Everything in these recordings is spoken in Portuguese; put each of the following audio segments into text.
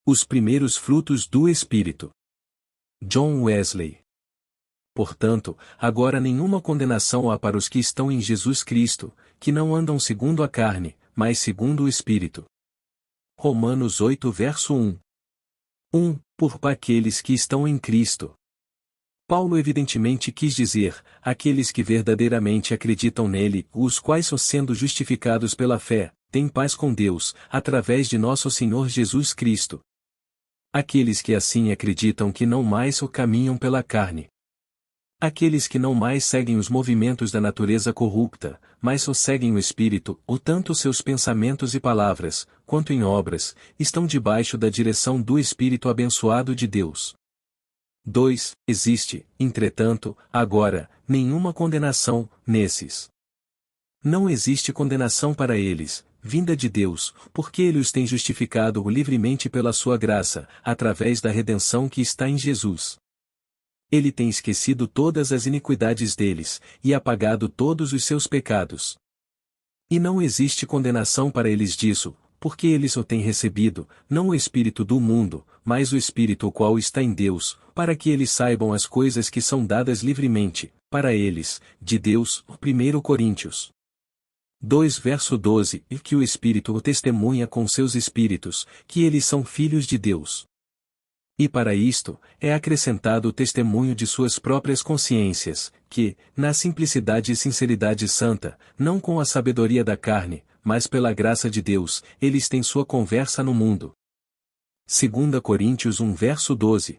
Os primeiros frutos do Espírito. John Wesley. Portanto, agora nenhuma condenação há para os que estão em Jesus Cristo, que não andam segundo a carne, mas segundo o Espírito. Romanos 8 verso 1. Por aqueles que estão em Cristo. Paulo evidentemente quis dizer, aqueles que verdadeiramente acreditam nele, os quais, sendo justificados pela fé, têm paz com Deus, através de nosso Senhor Jesus Cristo. Aqueles que assim acreditam que não mais caminham pela carne. Aqueles que não mais seguem os movimentos da natureza corrupta, mas seguem o Espírito, tanto seus pensamentos e palavras, quanto em obras, estão debaixo da direção do Espírito abençoado de Deus. 2. Existe, entretanto, agora, nenhuma condenação, nesses. Não existe condenação para eles, vinda de Deus, porque Ele os tem justificado livremente pela sua graça, através da redenção que está em Jesus. Ele tem esquecido todas as iniquidades deles, e apagado todos os seus pecados. E não existe condenação para eles disso, porque eles o têm recebido, não o Espírito do mundo, mas o Espírito o qual está em Deus, para que eles saibam as coisas que são dadas livremente, para eles, de Deus. 1 Coríntios 2 verso 12, e que o Espírito o testemunha com seus espíritos, que eles são filhos de Deus. E para isto, é acrescentado o testemunho de suas próprias consciências, que, na simplicidade e sinceridade santa, não com a sabedoria da carne, mas pela graça de Deus, eles têm sua conversa no mundo. 2 Coríntios 1 verso 12.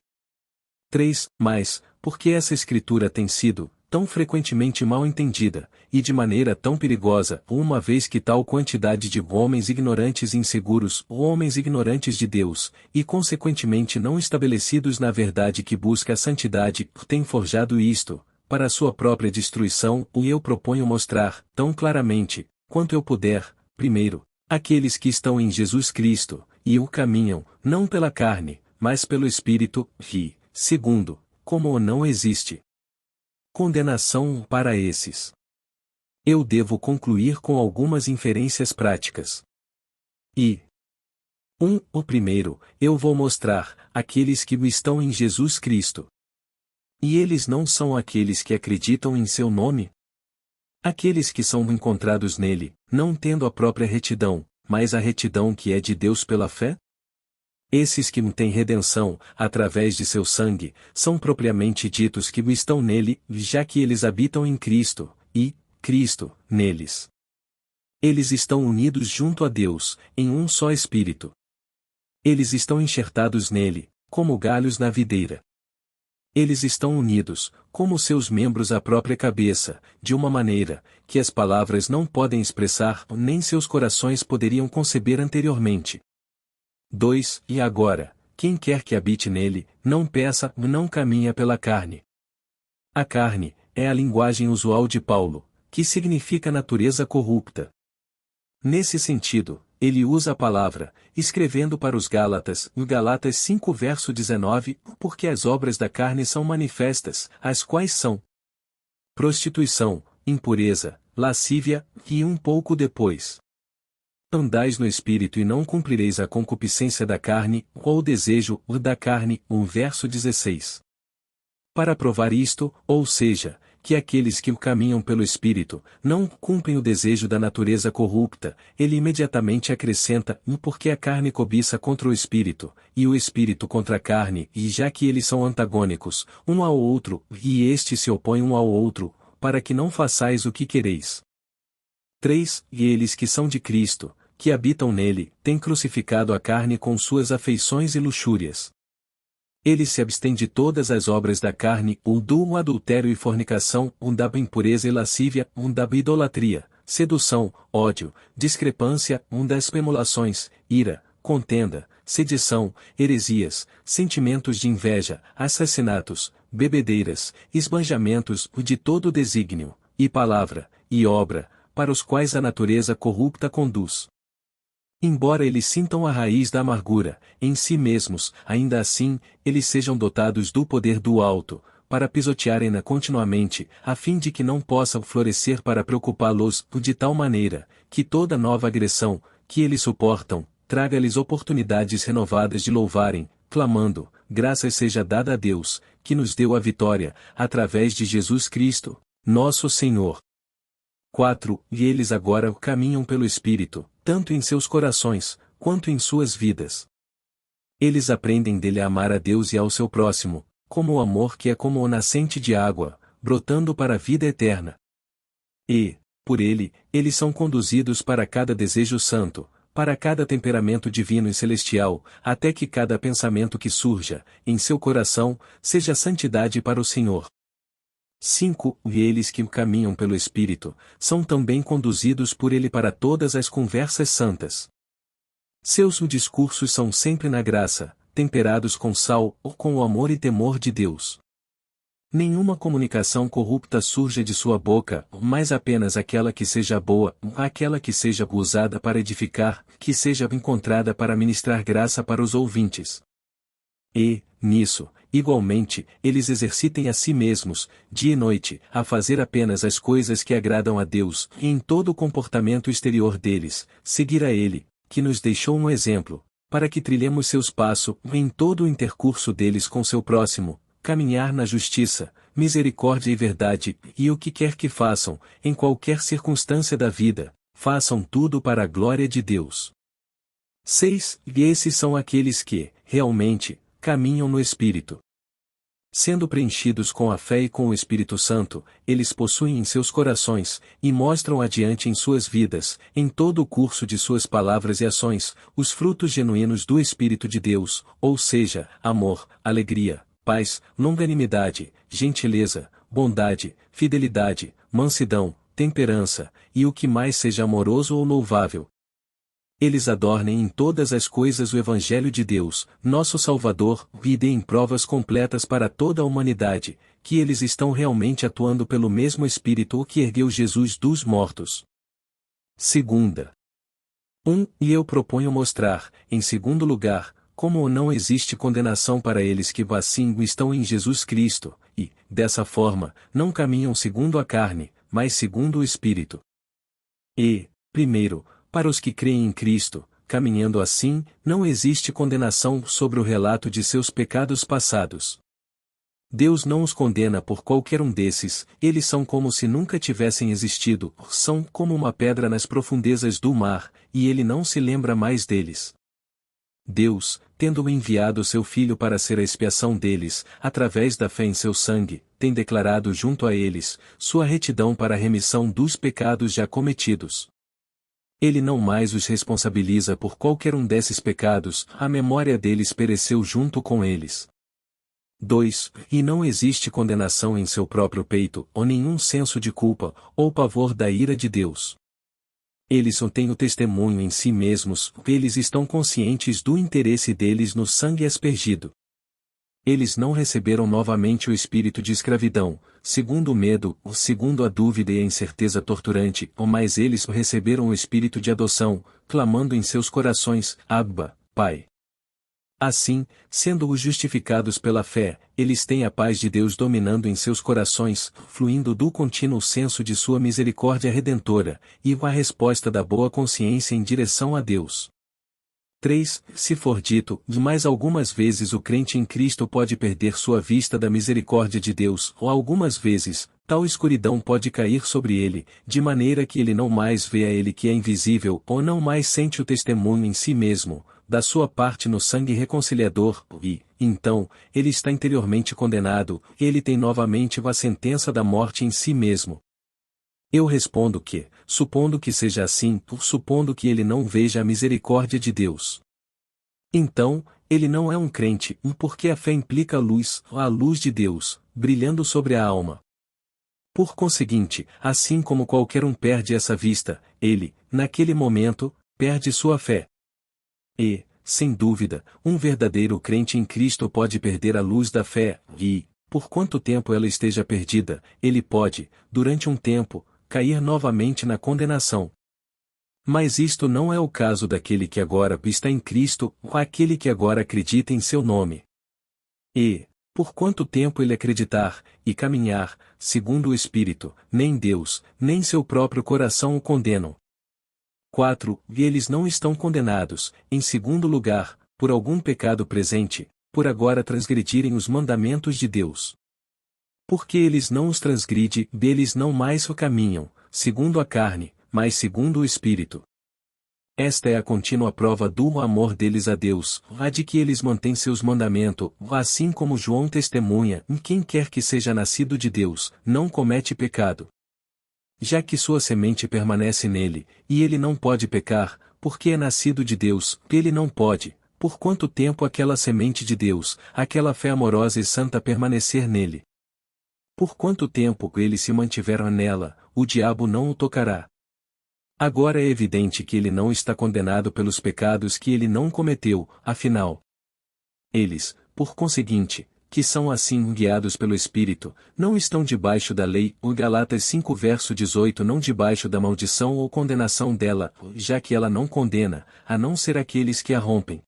3. Mas, porque essa escritura tem sido, tão frequentemente mal entendida, e de maneira tão perigosa, uma vez que tal quantidade de homens ignorantes e inseguros, homens ignorantes de Deus, e consequentemente não estabelecidos na verdade que busca a santidade, tem forjado isto, para a sua própria destruição, e eu proponho mostrar, tão claramente, quanto eu puder, primeiro, aqueles que estão em Jesus Cristo, e o caminham, não pela carne, mas pelo Espírito, e, segundo, como não existe condenação para esses. Eu devo concluir com algumas inferências práticas. O primeiro, eu vou mostrar, aqueles que estão em Jesus Cristo. E eles não são aqueles que acreditam em seu nome? Aqueles que são encontrados nele, não tendo a própria retidão, mas a retidão que é de Deus pela fé? Esses que têm redenção, através de seu sangue, são propriamente ditos que estão nele, já que eles habitam em Cristo, e, Cristo, neles. Eles estão unidos junto a Deus, em um só Espírito. Eles estão enxertados nele, como galhos na videira. Eles estão unidos, como seus membros à própria cabeça, de uma maneira, que as palavras não podem expressar, nem seus corações poderiam conceber anteriormente. 2. E agora, quem quer que habite nele, não peça, não caminha pela carne. A carne, é a linguagem usual de Paulo, que significa natureza corrupta. Nesse sentido, ele usa a palavra, escrevendo para os Gálatas, em Gálatas 5 verso 19, porque as obras da carne são manifestas, as quais são prostituição, impureza, lascívia, e um pouco depois. Andais no Espírito e não cumprireis a concupiscência da carne, ou o desejo da carne, 1 verso 16. Para provar isto, ou seja, que aqueles que caminham pelo Espírito, não cumprem o desejo da natureza corrupta, ele imediatamente acrescenta, porque a carne cobiça contra o Espírito, e o Espírito contra a carne, e já que eles são antagônicos, um ao outro, e estes se opõem um ao outro, para que não façais o que quereis. 3. E eles que são de Cristo, que habitam nele, têm crucificado a carne com suas afeições e luxúrias. Ele se abstém de todas as obras da carne, do adultério e fornicação, da impureza e lascívia, da idolatria, sedução, ódio, discrepância, das emulações, ira, contenda, sedição, heresias, sentimentos de inveja, assassinatos, bebedeiras, esbanjamentos, de todo desígnio, e palavra, e obra, para os quais a natureza corrupta conduz. Embora eles sintam a raiz da amargura, em si mesmos, ainda assim, eles sejam dotados do poder do alto, para pisotearem-na continuamente, a fim de que não possam florescer para preocupá-los, de tal maneira, que toda nova agressão, que eles suportam, traga-lhes oportunidades renovadas de louvarem, clamando: graças seja dada a Deus, que nos deu a vitória, através de Jesus Cristo, nosso Senhor. 4. E eles agora caminham pelo Espírito, tanto em seus corações, quanto em suas vidas. Eles aprendem dele a amar a Deus e ao seu próximo, como o amor que é como a nascente de água, brotando para a vida eterna. E, por ele, eles são conduzidos para cada desejo santo, para cada temperamento divino e celestial, até que cada pensamento que surja, em seu coração, seja santidade para o Senhor. 5. E eles que caminham pelo Espírito, são também conduzidos por ele para todas as conversas santas. Seus discursos são sempre na graça, temperados com sal ou com o amor e temor de Deus. Nenhuma comunicação corrupta surja de sua boca, mas apenas aquela que seja boa, aquela que seja usada para edificar, que seja encontrada para ministrar graça para os ouvintes. E, nisso, igualmente, eles exercitem a si mesmos, dia e noite, a fazer apenas as coisas que agradam a Deus, e em todo o comportamento exterior deles, seguir a Ele, que nos deixou um exemplo, para que trilhemos seus passos, em todo o intercurso deles com seu próximo, caminhar na justiça, misericórdia e verdade, e o que quer que façam, em qualquer circunstância da vida, façam tudo para a glória de Deus. 6. E esses são aqueles que, realmente, caminham no Espírito. Sendo preenchidos com a fé e com o Espírito Santo, eles possuem em seus corações, e mostram adiante em suas vidas, em todo o curso de suas palavras e ações, os frutos genuínos do Espírito de Deus, ou seja, amor, alegria, paz, longanimidade, gentileza, bondade, fidelidade, mansidão, temperança, e o que mais seja amoroso ou louvável. Eles adornem em todas as coisas o Evangelho de Deus, nosso Salvador, e deem provas completas para toda a humanidade, que eles estão realmente atuando pelo mesmo Espírito que ergueu Jesus dos mortos. 2. E eu proponho mostrar, em segundo lugar, como não existe condenação para eles que assim estão em Jesus Cristo, e, dessa forma, não caminham segundo a carne, mas segundo o Espírito. E, primeiro, para os que creem em Cristo, caminhando assim, não existe condenação sobre o relato de seus pecados passados. Deus não os condena por qualquer um desses, eles são como se nunca tivessem existido, são como uma pedra nas profundezas do mar, e ele não se lembra mais deles. Deus, tendo enviado seu Filho para ser a expiação deles, através da fé em seu sangue, tem declarado junto a eles, sua retidão para a remissão dos pecados já cometidos. Ele não mais os responsabiliza por qualquer um desses pecados, a memória deles pereceu junto com eles. 2. E não existe condenação em seu próprio peito, ou nenhum senso de culpa, ou pavor da ira de Deus. Eles só têm o testemunho em si mesmos, eles estão conscientes do interesse deles no sangue aspergido. Eles não receberam novamente o espírito de escravidão, segundo o medo, segundo a dúvida e a incerteza torturante, mas eles receberam o espírito de adoção, clamando em seus corações: Abba, Pai. Assim, sendo os justificados pela fé, eles têm a paz de Deus dominando em seus corações, fluindo do contínuo senso de sua misericórdia redentora, e a resposta da boa consciência em direção a Deus. 3. Se for dito, mais algumas vezes o crente em Cristo pode perder sua vista da misericórdia de Deus, ou algumas vezes, tal escuridão pode cair sobre ele, de maneira que ele não mais vê a ele que é invisível, ou não mais sente o testemunho em si mesmo, da sua parte no sangue reconciliador, e, então, ele está interiormente condenado, ele tem novamente a sentença da morte em si mesmo. Eu respondo que, supondo que seja assim, supondo que ele não veja a misericórdia de Deus. Então, ele não é um crente, porque a fé implica a luz de Deus, brilhando sobre a alma. Por conseguinte, assim como qualquer um perde essa vista, ele, naquele momento, perde sua fé. E, sem dúvida, um verdadeiro crente em Cristo pode perder a luz da fé, e, por quanto tempo ela esteja perdida, ele pode, durante um tempo, cair novamente na condenação. Mas isto não é o caso daquele que agora está em Cristo, ou aquele que agora acredita em seu nome. E, por quanto tempo ele acreditar, e caminhar, segundo o Espírito, nem Deus, nem seu próprio coração o condenam. 4. E eles não estão condenados, em segundo lugar, por algum pecado presente, por agora transgredirem os mandamentos de Deus. Porque eles não os transgride, deles não mais o caminham, segundo a carne, mas segundo o Espírito. Esta é a contínua prova do amor deles a Deus, a de que eles mantêm seus mandamentos, assim como João testemunha, quem quer que seja nascido de Deus, não comete pecado. Já que sua semente permanece nele, e ele não pode pecar, porque é nascido de Deus, ele não pode, por quanto tempo aquela semente de Deus, aquela fé amorosa e santa permanecer nele. Por quanto tempo ele se mantiver nela, o diabo não o tocará. Agora é evidente que ele não está condenado pelos pecados que ele não cometeu, afinal. Eles, por conseguinte, que são assim guiados pelo Espírito, não estão debaixo da lei, o Galatas 5 verso 18 não debaixo da maldição ou condenação dela, já que ela não condena, a não ser aqueles que a rompem.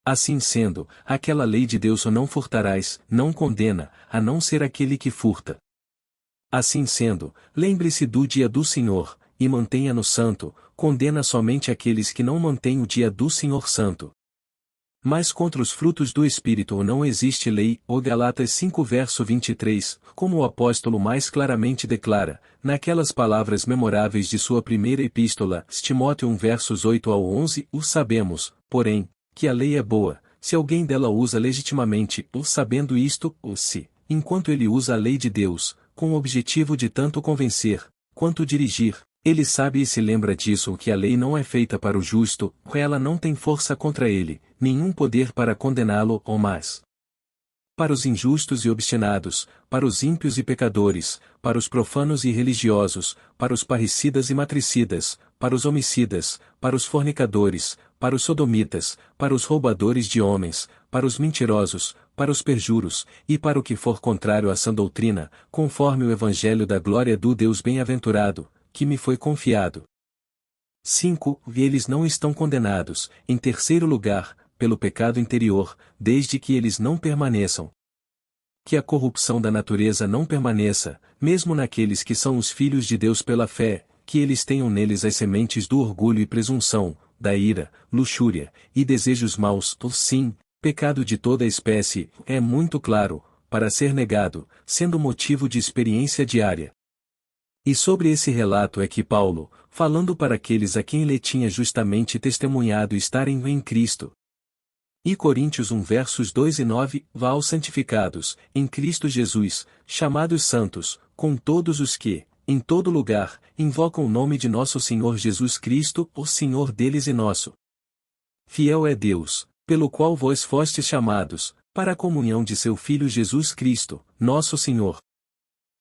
Assim sendo, aquela lei de Deus o não furtarás, não condena, a não ser aquele que furta. Assim sendo, lembre-se do dia do Senhor, e mantenha-no santo, condena somente aqueles que não mantêm o dia do Senhor santo. Mas contra os frutos do Espírito não existe lei, o Galatas 5 verso 23, como o apóstolo mais claramente declara, naquelas palavras memoráveis de sua primeira epístola, Timóteo 1 versos 8 ao 11, o sabemos, porém, que a lei é boa, se alguém dela usa legitimamente, ou sabendo isto, ou se, enquanto ele usa a lei de Deus, com o objetivo de tanto convencer, quanto dirigir, ele sabe e se lembra disso que a lei não é feita para o justo, ela não tem força contra ele, nenhum poder para condená-lo ou mais. Para os injustos e obstinados, para os ímpios e pecadores, para os profanos e religiosos, para os parricidas e matricidas, para os homicidas, para os fornicadores, para os sodomitas, para os roubadores de homens, para os mentirosos, para os perjuros, e para o que for contrário à sã doutrina, conforme o evangelho da glória do Deus bem-aventurado, que me foi confiado. 5. E eles não estão condenados, em terceiro lugar, pelo pecado interior, desde que eles não permaneçam. Que a corrupção da natureza não permaneça, mesmo naqueles que são os filhos de Deus pela fé, que eles tenham neles as sementes do orgulho e presunção, da ira, luxúria, e desejos maus, sim, pecado de toda espécie, é muito claro, para ser negado, sendo motivo de experiência diária. E sobre esse relato é que Paulo, falando para aqueles a quem ele tinha justamente testemunhado estarem em Cristo. E Coríntios 1 versos 2 e 9, vá aos santificados, em Cristo Jesus, chamados santos, com todos os que, em todo lugar, invocam o nome de nosso Senhor Jesus Cristo, o Senhor deles e nosso. Fiel é Deus, pelo qual vós fostes chamados, para a comunhão de seu Filho Jesus Cristo, nosso Senhor.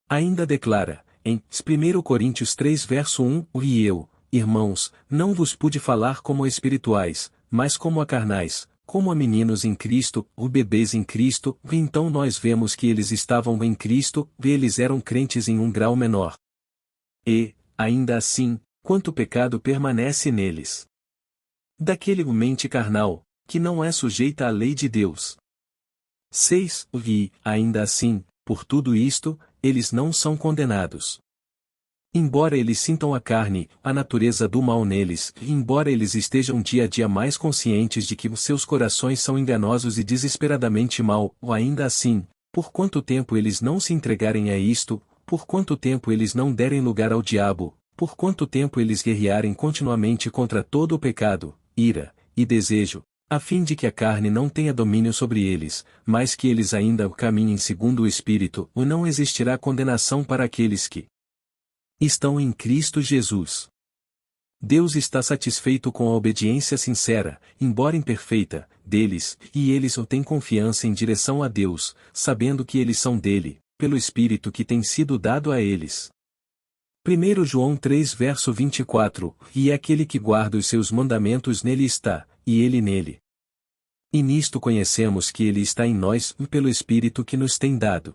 Ainda declara, em 1 Coríntios 3 verso 1, e eu, irmãos, não vos pude falar como a espirituais, mas como a carnais, como a meninos em Cristo, ou bebês em Cristo, e então nós vemos que eles estavam em Cristo, e eles eram crentes em um grau menor. E, ainda assim, quanto pecado permanece neles. Daquele mente carnal, que não é sujeita à lei de Deus. 6. E, ainda assim, por tudo isto, eles não são condenados. Embora eles sintam a carne, a natureza do mal neles, e embora eles estejam dia a dia mais conscientes de que os seus corações são enganosos e desesperadamente mal, ou ainda assim, por quanto tempo eles não se entregarem a isto, por quanto tempo eles não derem lugar ao diabo, por quanto tempo eles guerrearem continuamente contra todo o pecado, ira, e desejo, a fim de que a carne não tenha domínio sobre eles, mas que eles ainda caminhem segundo o Espírito, ou não existirá condenação para aqueles que estão em Cristo Jesus. Deus está satisfeito com a obediência sincera, embora imperfeita, deles, e eles têm confiança em direção a Deus, sabendo que eles são dele, pelo Espírito que tem sido dado a eles. 1 João 3 verso 24, e aquele que guarda os seus mandamentos nele está, e ele nele. E nisto conhecemos que ele está em nós, pelo Espírito que nos tem dado.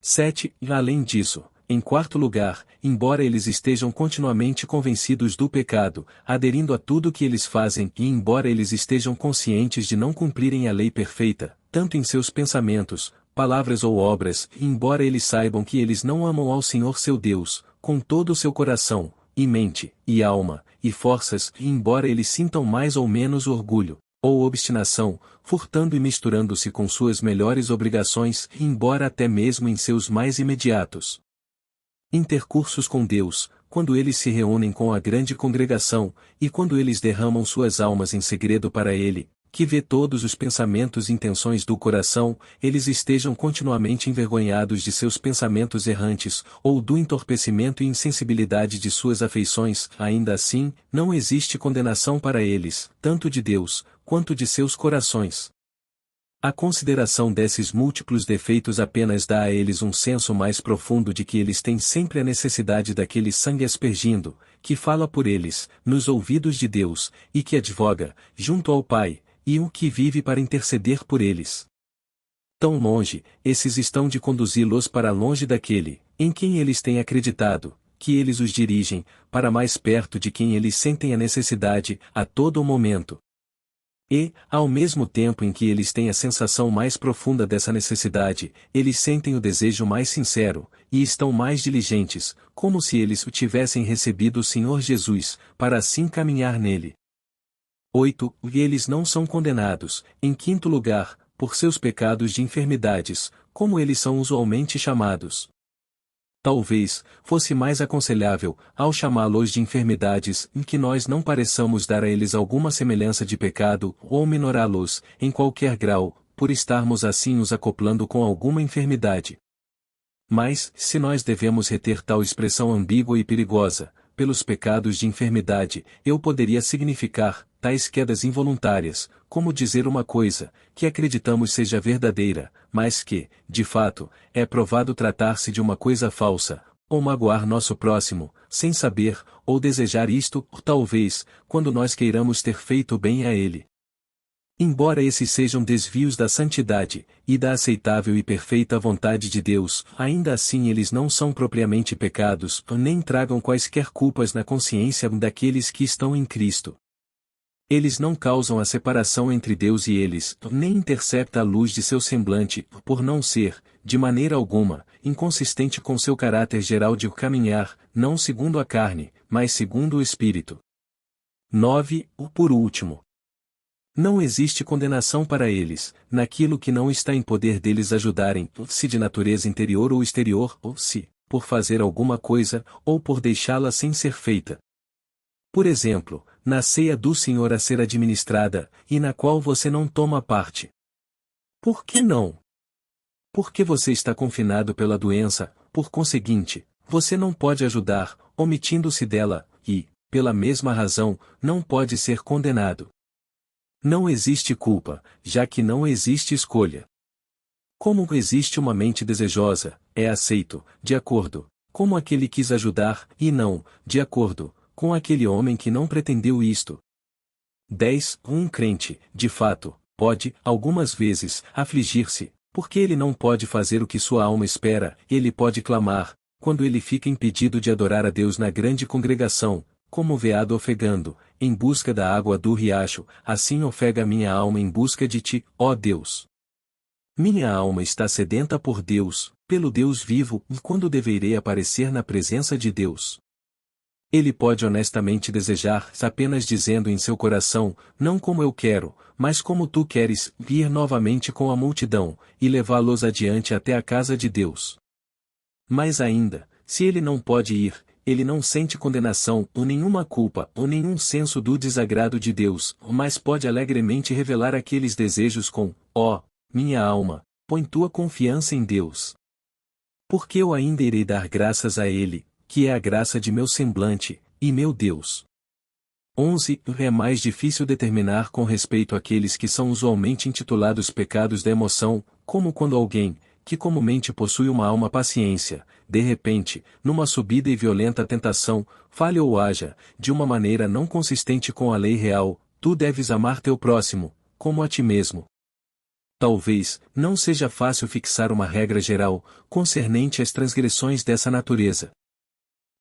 7. Além disso, em quarto lugar, embora eles estejam continuamente convencidos do pecado, aderindo a tudo que eles fazem, e embora eles estejam conscientes de não cumprirem a lei perfeita, tanto em seus pensamentos, palavras ou obras, e embora eles saibam que eles não amam ao Senhor seu Deus, com todo o seu coração, e mente, e alma, e forças, e embora eles sintam mais ou menos orgulho, ou obstinação, furtando e misturando-se com suas melhores obrigações, embora até mesmo em seus mais imediatos intercursos com Deus, quando eles se reúnem com a grande congregação, e quando eles derramam suas almas em segredo para Ele, que vê todos os pensamentos e intenções do coração, eles estejam continuamente envergonhados de seus pensamentos errantes, ou do entorpecimento e insensibilidade de suas afeições, ainda assim, não existe condenação para eles, tanto de Deus, quanto de seus corações. A consideração desses múltiplos defeitos apenas dá a eles um senso mais profundo de que eles têm sempre a necessidade daquele sangue aspergindo, que fala por eles, nos ouvidos de Deus, e que advoga, junto ao Pai, e o que vive para interceder por eles. Tão longe, esses estão de conduzi-los para longe daquele, em quem eles têm acreditado, que eles os dirigem, para mais perto de quem eles sentem a necessidade, a todo o momento. E, ao mesmo tempo em que eles têm a sensação mais profunda dessa necessidade, eles sentem o desejo mais sincero, e estão mais diligentes, como se eles o tivessem recebido o Senhor Jesus, para assim caminhar nele. 8. E eles não são condenados, em quinto lugar, por seus pecados de enfermidades, como eles são usualmente chamados. Talvez, fosse mais aconselhável, ao chamá-los de enfermidades, em que nós não pareçamos dar a eles alguma semelhança de pecado, ou minorá-los, em qualquer grau, por estarmos assim os acoplando com alguma enfermidade. Mas, se nós devemos reter tal expressão ambígua e perigosa, pelos pecados de enfermidade, eu poderia significar, tais quedas involuntárias, como dizer uma coisa, que acreditamos seja verdadeira, mas que, de fato, é provado tratar-se de uma coisa falsa, ou magoar nosso próximo, sem saber, ou desejar isto, talvez, quando nós queiramos ter feito bem a ele. Embora esses sejam desvios da santidade, e da aceitável e perfeita vontade de Deus, ainda assim eles não são propriamente pecados, nem tragam quaisquer culpas na consciência daqueles que estão em Cristo. Eles não causam a separação entre Deus e eles, nem intercepta a luz de seu semblante, por não ser, de maneira alguma, inconsistente com seu caráter geral de caminhar, não segundo a carne, mas segundo o Espírito. 9. Por último, não existe condenação para eles, naquilo que não está em poder deles ajudarem, se de natureza interior ou exterior, ou se, por fazer alguma coisa, ou por deixá-la sem ser feita. Por exemplo, na ceia do Senhor a ser administrada, e na qual você não toma parte. Por que não? Porque você está confinado pela doença, por conseguinte, você não pode ajudar, omitindo-se dela, e, pela mesma razão, não pode ser condenado. Não existe culpa, já que não existe escolha. Como existe uma mente desejosa, é aceito, de acordo, como aquele quis ajudar, e não, de acordo, com aquele homem que não pretendeu isto. 10. Um crente, de fato, pode, algumas vezes, afligir-se, porque ele não pode fazer o que sua alma espera, ele pode clamar, quando ele fica impedido de adorar a Deus na grande congregação, como o veado ofegando, em busca da água do riacho, assim ofega minha alma em busca de ti, ó Deus. Minha alma está sedenta por Deus, pelo Deus vivo, e quando deverei aparecer na presença de Deus? Ele pode honestamente desejar, apenas dizendo em seu coração, não como eu quero, mas como tu queres, ir novamente com a multidão, e levá-los adiante até a casa de Deus. Mas ainda, se ele não pode ir, ele não sente condenação, ou nenhuma culpa, ou nenhum senso do desagrado de Deus, mas pode alegremente revelar aqueles desejos com, ó, minha alma, põe tua confiança em Deus. Porque eu ainda irei dar graças a Ele, que é a graça de meu semblante, e meu Deus. 11. É mais difícil determinar com respeito àqueles que são usualmente intitulados pecados da emoção, como quando alguém, que comumente possui uma alma paciência, de repente, numa subida e violenta tentação, falha ou haja, de uma maneira não consistente com a lei real, tu deves amar teu próximo, como a ti mesmo. Talvez, não seja fácil fixar uma regra geral, concernente às transgressões dessa natureza.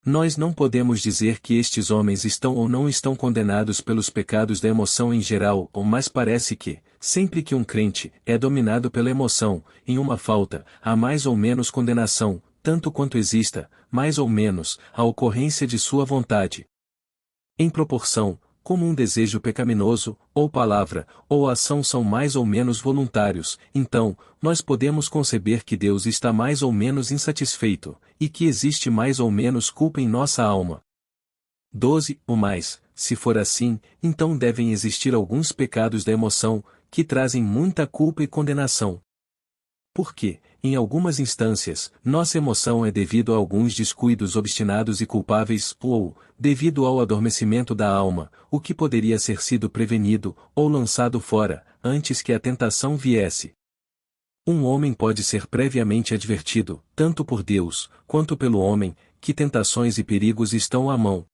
Nós não podemos dizer que estes homens estão ou não estão condenados pelos pecados da emoção em geral, mas parece que, sempre que um crente é dominado pela emoção, em uma falta, há mais ou menos condenação, tanto quanto exista, mais ou menos, a ocorrência de sua vontade. Em proporção, como um desejo pecaminoso, ou palavra, ou ação são mais ou menos voluntários, então, nós podemos conceber que Deus está mais ou menos insatisfeito, e que existe mais ou menos culpa em nossa alma. 12. O mais, se for assim, então devem existir alguns pecados da emoção, que trazem muita culpa e condenação. Porque, em algumas instâncias, nossa emoção é devido a alguns descuidos obstinados e culpáveis, ou, devido ao adormecimento da alma, o que poderia ser sido prevenido, ou lançado fora, antes que a tentação viesse. Um homem pode ser previamente advertido, tanto por Deus, quanto pelo homem, que tentações e perigos estão à mão.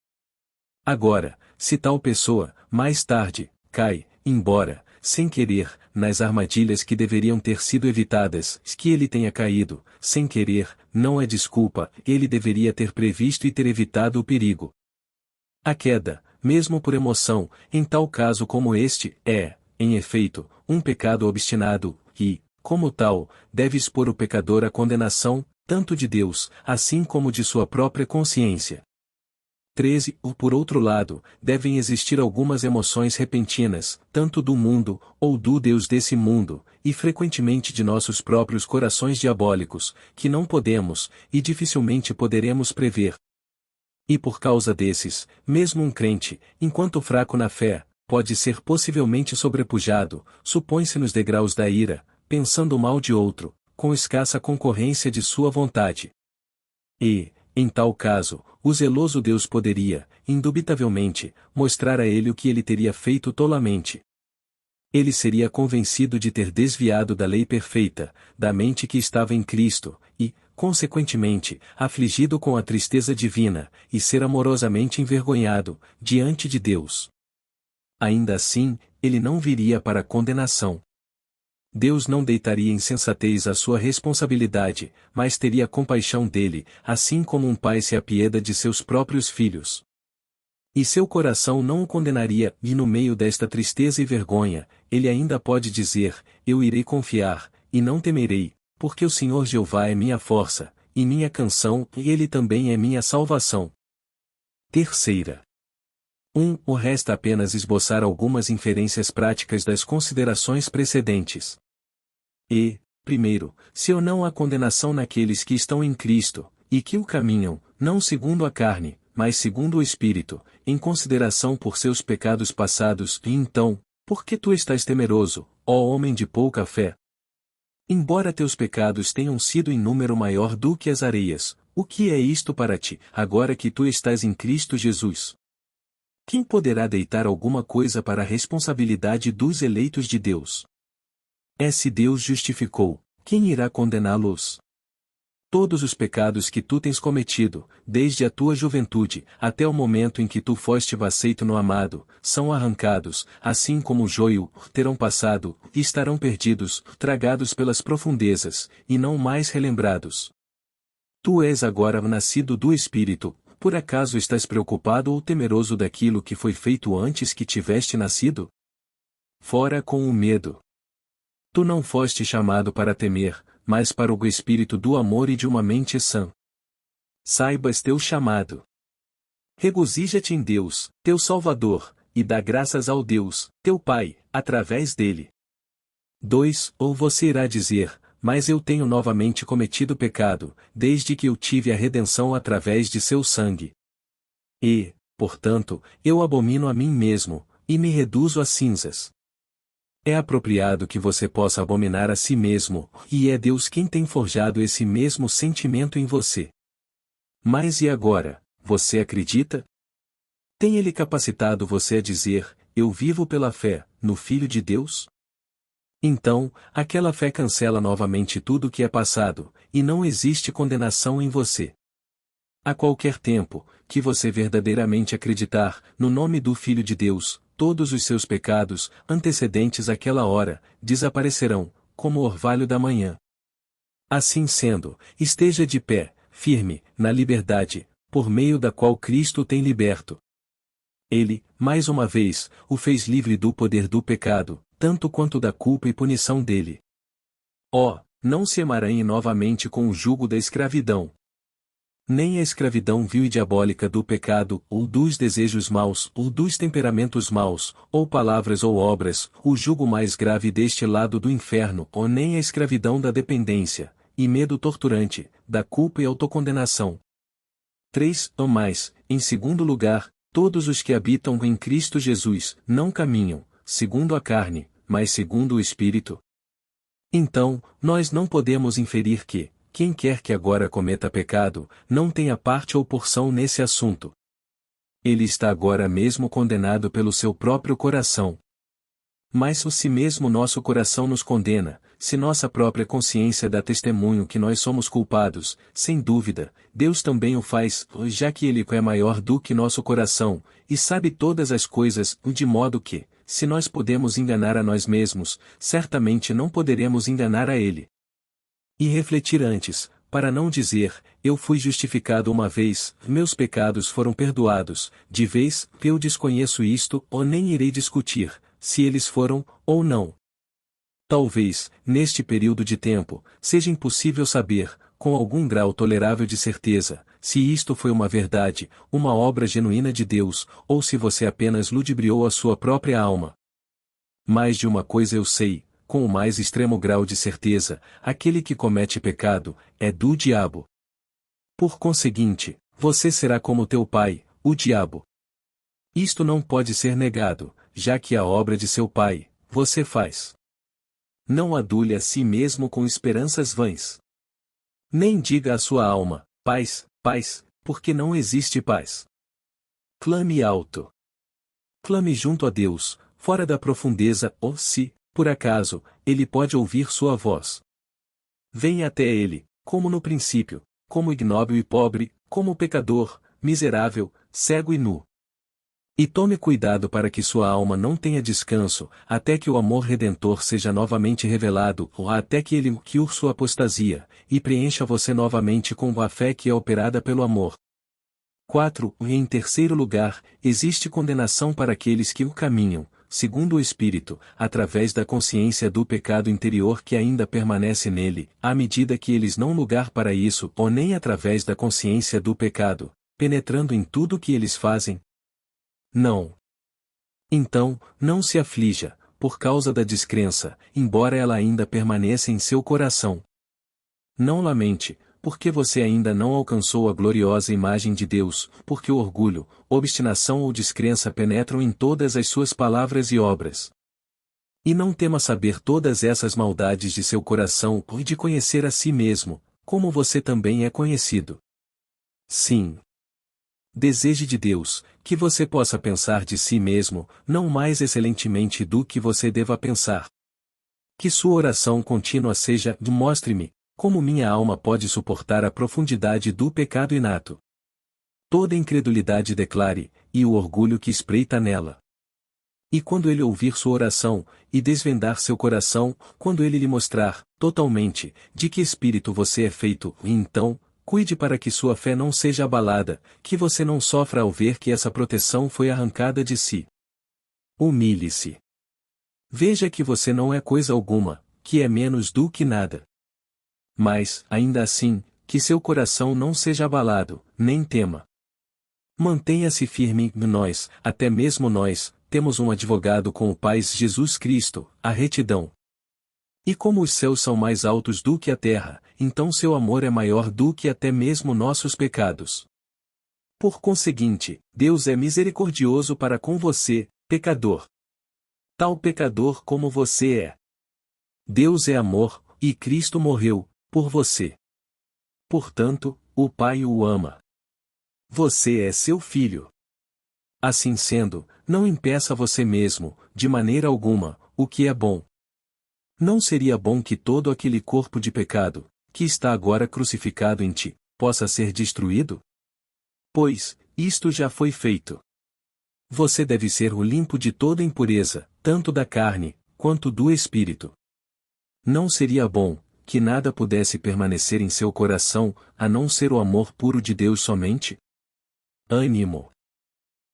Agora, se tal pessoa, mais tarde, cai, embora, sem querer, nas armadilhas que deveriam ter sido evitadas, que ele tenha caído, sem querer, não é desculpa, ele deveria ter previsto e ter evitado o perigo. A queda, mesmo por emoção, em tal caso como este, é, em efeito, um pecado obstinado, e, como tal, deve expor o pecador à condenação, tanto de Deus, assim como de sua própria consciência. 13. Por outro lado, devem existir algumas emoções repentinas, tanto do mundo, ou do Deus desse mundo, e frequentemente de nossos próprios corações diabólicos, que não podemos, e dificilmente poderemos prever. E por causa desses, mesmo um crente, enquanto fraco na fé, pode ser possivelmente sobrepujado, supõe-se nos degraus da ira, pensando mal de outro, com escassa concorrência de sua vontade. E, em tal caso, o zeloso Deus poderia, indubitavelmente, mostrar a ele o que ele teria feito tolamente. Ele seria convencido de ter desviado da lei perfeita, da mente que estava em Cristo, e, consequentemente, afligido com a tristeza divina, e ser amorosamente envergonhado, diante de Deus. Ainda assim, ele não viria para a condenação. Deus não deitaria insensatez à sua responsabilidade, mas teria compaixão dele, assim como um pai se apieda de seus próprios filhos. E seu coração não o condenaria, e no meio desta tristeza e vergonha, ele ainda pode dizer: eu irei confiar, e não temerei, porque o Senhor Jeová é minha força, e minha canção, e ele também é minha salvação. Terceira. O resta apenas esboçar algumas inferências práticas das considerações precedentes. E, primeiro, se ou não há condenação naqueles que estão em Cristo, e que o caminham, não segundo a carne, mas segundo o Espírito, em consideração por seus pecados passados, e então, por que tu estás temeroso, ó homem de pouca fé? Embora teus pecados tenham sido em número maior do que as areias, o que é isto para ti, agora que tu estás em Cristo Jesus? Quem poderá deitar alguma coisa para a responsabilidade dos eleitos de Deus? Se Deus justificou, quem irá condená-los? Todos os pecados que tu tens cometido, desde a tua juventude, até o momento em que tu foste aceito no amado, são arrancados, assim como o joio, terão passado, e estarão perdidos, tragados pelas profundezas, e não mais relembrados. Tu és agora nascido do Espírito, por acaso estás preocupado ou temeroso daquilo que foi feito antes que tiveste nascido? Fora com o medo. Tu não foste chamado para temer, mas para o espírito do amor e de uma mente sã. Saibas teu chamado. Regozija-te em Deus, teu Salvador, e dá graças ao Deus, teu Pai, através dele. 2. Ou você irá dizer: mas eu tenho novamente cometido pecado, desde que eu tive a redenção através de seu sangue. E, portanto, eu abomino a mim mesmo, e me reduzo a cinzas. É apropriado que você possa abominar a si mesmo, e é Deus quem tem forjado esse mesmo sentimento em você. Mas e agora, você acredita? Tem Ele capacitado você a dizer: eu vivo pela fé, no Filho de Deus? Então, aquela fé cancela novamente tudo que é passado, e não existe condenação em você. A qualquer tempo, que você verdadeiramente acreditar, no nome do Filho de Deus, todos os seus pecados, antecedentes àquela hora, desaparecerão, como o orvalho da manhã. Assim sendo, esteja de pé, firme, na liberdade, por meio da qual Cristo o tem liberto. Ele, mais uma vez, o fez livre do poder do pecado, tanto quanto da culpa e punição dele. Não se emaranhe novamente com o jugo da escravidão. Nem a escravidão vil e diabólica do pecado, ou dos desejos maus, ou dos temperamentos maus, ou palavras ou obras, o jugo mais grave deste lado do inferno, ou nem a escravidão da dependência, e medo torturante, da culpa e autocondenação. 3. Ou mais, em segundo lugar, todos os que habitam em Cristo Jesus, não caminham, segundo a carne, mas segundo o Espírito. Então, nós não podemos inferir que, quem quer que agora cometa pecado, não tenha parte ou porção nesse assunto. Ele está agora mesmo condenado pelo seu próprio coração. Mas se mesmo nosso coração nos condena, se nossa própria consciência dá testemunho que nós somos culpados, sem dúvida, Deus também o faz, já que Ele é maior do que nosso coração, e sabe todas as coisas, de modo que, se nós podemos enganar a nós mesmos, certamente não poderemos enganar a Ele. E refletir antes, para não dizer, eu fui justificado uma vez, meus pecados foram perdoados, de vez, eu desconheço isto, ou nem irei discutir, se eles foram, ou não. Talvez, neste período de tempo, seja impossível saber, com algum grau tolerável de certeza, se isto foi uma verdade, uma obra genuína de Deus, ou se você apenas ludibriou a sua própria alma. Mais de uma coisa eu sei, com o mais extremo grau de certeza, aquele que comete pecado, é do diabo. Por conseguinte, você será como teu pai, o diabo. Isto não pode ser negado, já que a obra de seu pai, você faz. Não adule a si mesmo com esperanças vãs. Nem diga à sua alma, paz, paz, porque não existe paz. Clame alto. Clame junto a Deus, fora da profundeza, ou se, por acaso, Ele pode ouvir sua voz. Venha até Ele, como no princípio, como ignóbil e pobre, como pecador, miserável, cego e nu. E tome cuidado para que sua alma não tenha descanso, até que o amor redentor seja novamente revelado, ou até que Ele cure sua apostasia, e preencha você novamente com a fé que é operada pelo amor. 4. E em terceiro lugar, existe condenação para aqueles que o caminham, segundo o Espírito, através da consciência do pecado interior que ainda permanece nele, à medida que eles não lugar para isso, ou nem através da consciência do pecado, penetrando em tudo o que eles fazem. Não. Então, não se aflija, por causa da descrença, embora ela ainda permaneça em seu coração. Não lamente, porque você ainda não alcançou a gloriosa imagem de Deus, porque o orgulho, obstinação ou descrença penetram em todas as suas palavras e obras. E não tema saber todas essas maldades de seu coração e de conhecer a si mesmo, como você também é conhecido. Sim. Deseje de Deus, que você possa pensar de si mesmo, não mais excelentemente do que você deva pensar. Que sua oração contínua seja, mostre-me, como minha alma pode suportar a profundidade do pecado inato. Toda incredulidade declare, e o orgulho que espreita nela. E quando ele ouvir sua oração, e desvendar seu coração, quando ele lhe mostrar, totalmente, de que espírito você é feito, e então, cuide para que sua fé não seja abalada, que você não sofra ao ver que essa proteção foi arrancada de si. Humilhe-se. Veja que você não é coisa alguma, que é menos do que nada. Mas, ainda assim, que seu coração não seja abalado, nem tema. Mantenha-se firme, nós, até mesmo nós, temos um advogado com o Pai Jesus Cristo, a retidão. E como os céus são mais altos do que a terra, então seu amor é maior do que até mesmo nossos pecados. Por conseguinte, Deus é misericordioso para com você, pecador. Tal pecador como você é. Deus é amor, e Cristo morreu, por você. Portanto, o Pai o ama. Você é seu filho. Assim sendo, não impeça você mesmo, de maneira alguma, o que é bom. Não seria bom que todo aquele corpo de pecado, que está agora crucificado em ti, possa ser destruído? Pois, isto já foi feito. Você deve ser o limpo de toda impureza, tanto da carne, quanto do espírito. Não seria bom, que nada pudesse permanecer em seu coração, a não ser o amor puro de Deus somente? Ânimo!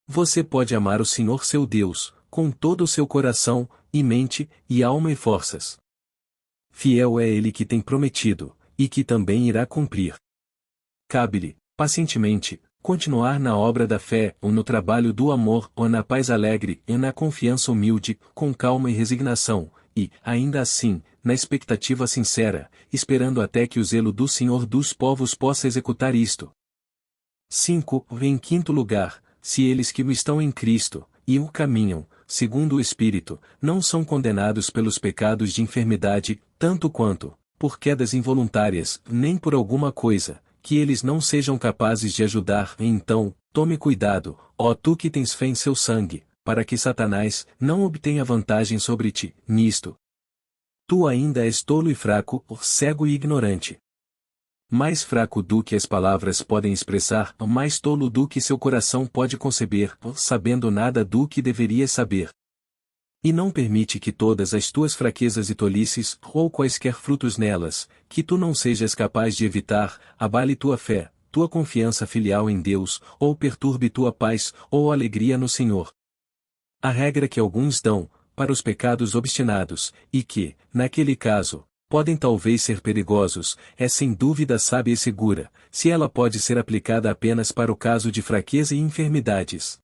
Você pode amar o Senhor seu Deus, com todo o seu coração, e mente, e alma e forças. Fiel é Ele que tem prometido, e que também irá cumprir. Cabe-lhe, pacientemente, continuar na obra da fé, ou no trabalho do amor, ou na paz alegre, e na confiança humilde, com calma e resignação, e, ainda assim, na expectativa sincera, esperando até que o zelo do Senhor dos povos possa executar isto. 5. Em quinto lugar, se eles que estão em Cristo, e o caminham, segundo o Espírito, não são condenados pelos pecados de enfermidade, tanto quanto, por quedas involuntárias, nem por alguma coisa, que eles não sejam capazes de ajudar, e então, tome cuidado, ó tu que tens fé em seu sangue, para que Satanás não obtenha vantagem sobre ti, nisto. Tu ainda és tolo e fraco, cego e ignorante. Mais fraco do que as palavras podem expressar, mais tolo do que seu coração pode conceber, sabendo nada do que deverias saber. E não permite que todas as tuas fraquezas e tolices, ou quaisquer frutos nelas, que tu não sejas capaz de evitar, abale tua fé, tua confiança filial em Deus, ou perturbe tua paz, ou alegria no Senhor. A regra que alguns dão, para os pecados obstinados, e que, naquele caso, podem talvez ser perigosos, é sem dúvida sábia e segura, se ela pode ser aplicada apenas para o caso de fraqueza e enfermidades.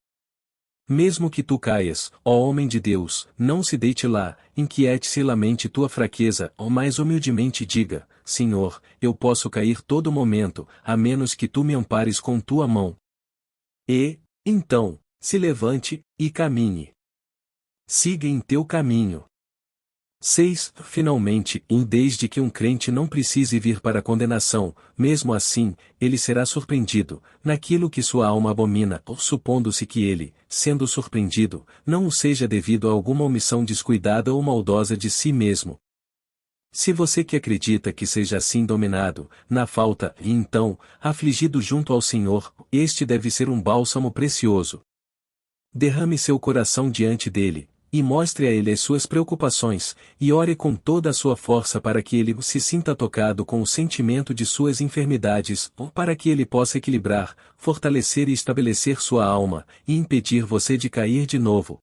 Mesmo que tu caias, ó homem de Deus, não se deite lá, inquiete-se e lamente tua fraqueza, ou mais humildemente diga, Senhor, eu posso cair todo momento, a menos que tu me ampares com tua mão. E, então, se levante, e caminhe. Siga em teu caminho. 6. Finalmente, desde que um crente não precise vir para a condenação, mesmo assim, ele será surpreendido, naquilo que sua alma abomina, supondo-se que ele, sendo surpreendido, não o seja devido a alguma omissão descuidada ou maldosa de si mesmo. Se você que acredita que seja assim dominado, na falta, e então, afligido junto ao Senhor, este deve ser um bálsamo precioso. Derrame seu coração diante dele, e mostre a ele as suas preocupações, e ore com toda a sua força para que ele se sinta tocado com o sentimento de suas enfermidades, ou para que ele possa equilibrar, fortalecer e estabelecer sua alma, e impedir você de cair de novo.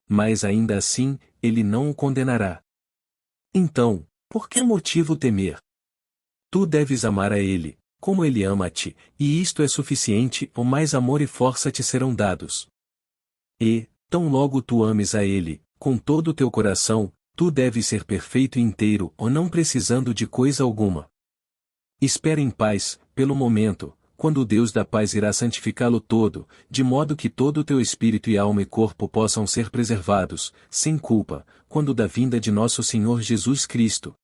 Mas ainda assim, ele não o condenará. Então, por que motivo temer? Tu deves amar a ele, como ele ama a ti, e isto é suficiente, ou mais amor e força te serão dados. E, tão logo tu ames a ele, com todo o teu coração, tu deves ser perfeito e inteiro, ou não precisando de coisa alguma. Espera em paz, pelo momento, quando o Deus da paz irá santificá-lo todo, de modo que todo o teu espírito e alma e corpo possam ser preservados, sem culpa, quando da vinda de nosso Senhor Jesus Cristo.